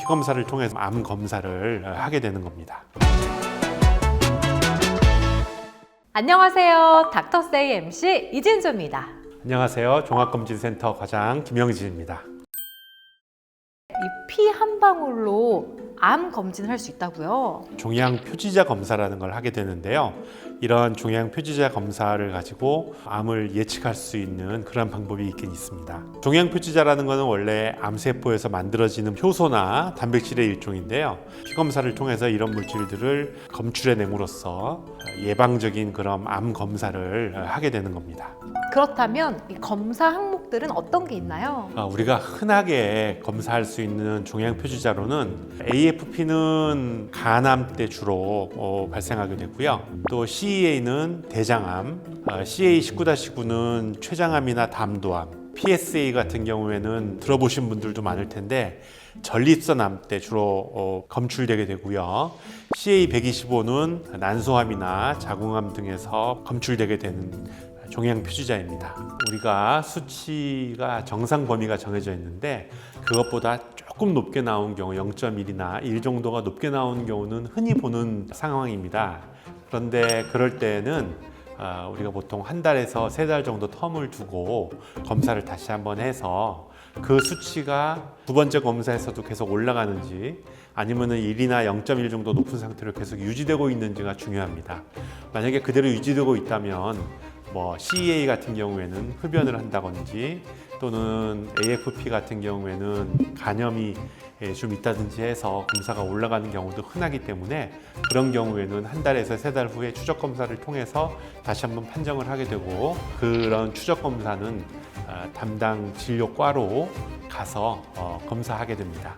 피 검사를 통해서 암 검사를 하게 되는 겁니다. 안녕하세요. 닥터세이 MC 이진주입니다. 안녕하세요. 종합검진센터 과장 김영진입니다. 이 피 한 방울로 암 검진을 할 수 있다고요? 종양 표지자 검사라는 걸 하게 되는데요. 이런 종양 표지자 검사를 가지고 암을 예측할 수 있는 그런 방법이 있긴 있습니다. 종양 표지자라는 것은 원래 암세포에서 만들어지는 효소나 단백질의 일종인데요. 피 검사를 통해서 이런 물질들을 검출해냄으로써 예방적인 그런 암 검사를 하게 되는 겁니다. 그렇다면 이 검사 항목들은 어떤 게 있나요? 우리가 흔하게 검사할 수 있는 종양 표지자로는 AFP는 간암 때 주로 발생하게 되고요. 또 CEA는 대장암, CA19-9는 췌장암이나 담도암, PSA 같은 경우에는 들어보신 분들도 많을 텐데 전립선암 때 주로 검출되게 되고요. CA125는 난소암이나 자궁암 등에서 검출되게 되는 종양 표지자입니다. 우리가 수치가 정상 범위가 정해져 있는데 그것보다 조금 높게 나온 경우 0.1이나 1 정도가 높게 나온 경우는 흔히 보는 상황입니다. 그런데 그럴 때는 우리가 보통 한 달에서 세 달 정도 텀을 두고 검사를 다시 한번 해서 그 수치가 두 번째 검사에서도 계속 올라가는지 아니면은 1이나 0.1 정도 높은 상태로 계속 유지되고 있는지가 중요합니다. 만약에 그대로 유지되고 있다면 CEA 같은 경우에는 흡연을 한다든지 또는 AFP 같은 경우에는 간염이 좀 있다든지 해서 검사가 올라가는 경우도 흔하기 때문에 그런 경우에는 한 달에서 세 달 후에 추적 검사를 통해서 다시 한번 판정을 하게 되고 그런 추적 검사는 담당 진료과로 가서 검사하게 됩니다.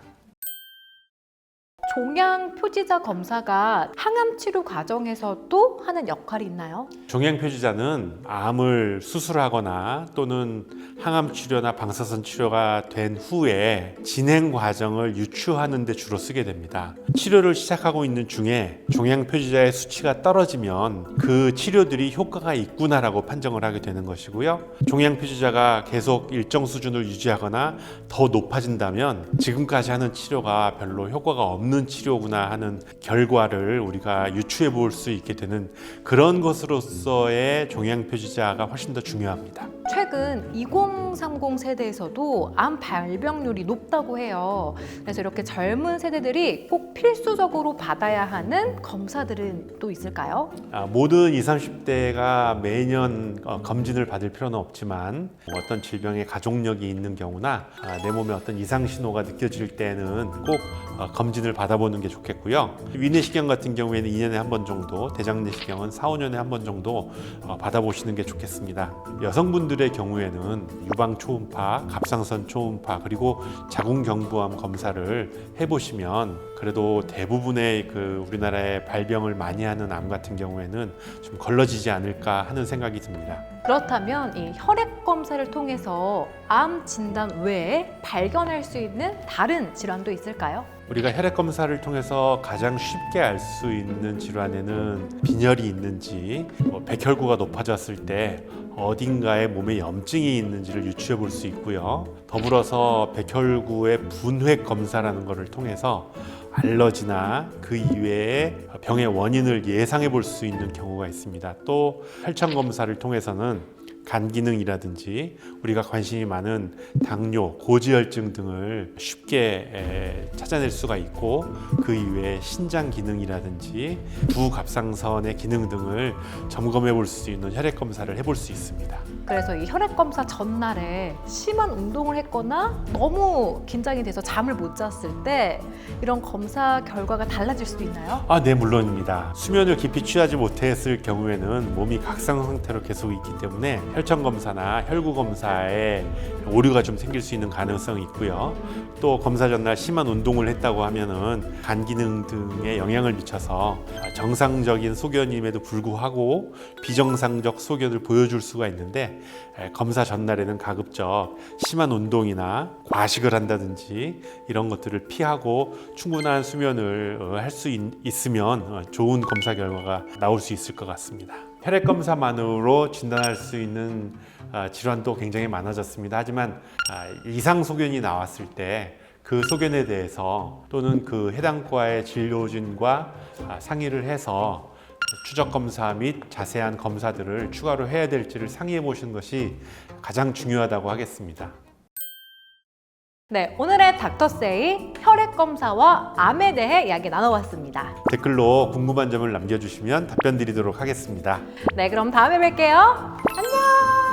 종양 표지자 검사가 항암 치료 과정에서도 하는 역할이 있나요? 종양 표지자는 암을 수술하거나 또는 항암 치료나 방사선 치료가 된 후에 진행 과정을 유추하는 데 주로 쓰게 됩니다. 치료를 시작하고 있는 중에 종양 표지자의 수치가 떨어지면 그 치료들이 효과가 있구나라고 판정을 하게 되는 것이고요. 종양 표지자가 계속 일정 수준을 유지하거나 더 높아진다면 지금까지 하는 치료가 별로 효과가 없는 치료구나 하는 결과를 우리가 유추해 볼 수 있게 되는 그런 것으로서의 종양 표지자가 훨씬 더 중요합니다. 최근 2030 세대에서도 암 발병률이 높다고 해요. 그래서 이렇게 젊은 세대들이 꼭 필수적으로 받아야 하는 검사들은 또 있을까요? 모든 20, 30대가 매년 검진을 받을 필요는 없지만 어떤 질병의 가족력이 있는 경우나 내 몸에 어떤 이상 신호가 느껴질 때는 꼭 검진을 받아보는 게 좋겠고요. 위내시경 같은 경우에는 2년에 한 번 정도, 대장내시경은 4, 5년에 한 번 정도 받아보시는 게 좋겠습니다. 여성분들의 경우에는 유방 초음파, 갑상선 초음파 그리고 자궁경부암 검사를 해보시면 그래도 대부분의 우리나라의 발병을 많이 하는 암 같은 경우에는 좀 걸러지지 않을까 하는 생각이 듭니다. 그렇다면 이 혈액 검사를 통해서 암 진단 외에 발견할 수 있는 다른 질환도 있을까요? 우리가 혈액 검사를 통해서 가장 쉽게 알 수 있는 질환에는 빈혈이 있는지, 백혈구가 높아졌을 때 어딘가에 몸에 염증이 있는지를 유추해 볼 수 있고요. 더불어서 백혈구의 분획 검사라는 것을 통해서 알러지나 그 이외의 병의 원인을 예상해 볼 수 있는 경우가 있습니다. 또 혈청 검사를 통해서는 간 기능이라든지 우리가 관심이 많은 당뇨, 고지혈증 등을 쉽게 찾아낼 수가 있고 그 이외에 신장 기능이라든지 부갑상선의 기능 등을 점검해 볼 수 있는 혈액 검사를 해볼 수 있습니다. 그래서 이 혈액 검사 전날에 심한 운동을 했거나 너무 긴장이 돼서 잠을 못 잤을 때 이런 검사 결과가 달라질 수도 있나요? 네, 물론입니다. 수면을 깊이 취하지 못했을 경우에는 몸이 각성 상태로 계속 있기 때문에 혈청 검사나 혈구 검사에 오류가 좀 생길 수 있는 가능성이 있고요. 또 검사 전날 심한 운동을 했다고 하면은 간 기능 등에 영향을 미쳐서 정상적인 소견임에도 불구하고 비정상적 소견을 보여줄 수가 있는데 검사 전날에는 가급적 심한 운동이나 과식을 한다든지 이런 것들을 피하고 충분한 수면을 할 수 있으면 좋은 검사 결과가 나올 수 있을 것 같습니다. 혈액 검사만으로 진단할 수 있는 질환도 굉장히 많아졌습니다. 하지만 이상 소견이 나왔을 때 그 소견에 대해서 또는 그 해당 과의 진료진과 상의를 해서 추적 검사 및 자세한 검사들을 추가로 해야 될지를 상의해 보시는 것이 가장 중요하다고 하겠습니다. 네, 오늘의 닥터세이 혈액 검사와 암에 대해 이야기 나눠봤습니다. 댓글로 궁금한 점을 남겨주시면 답변 드리도록 하겠습니다. 네, 그럼 다음에 뵐게요. 안녕!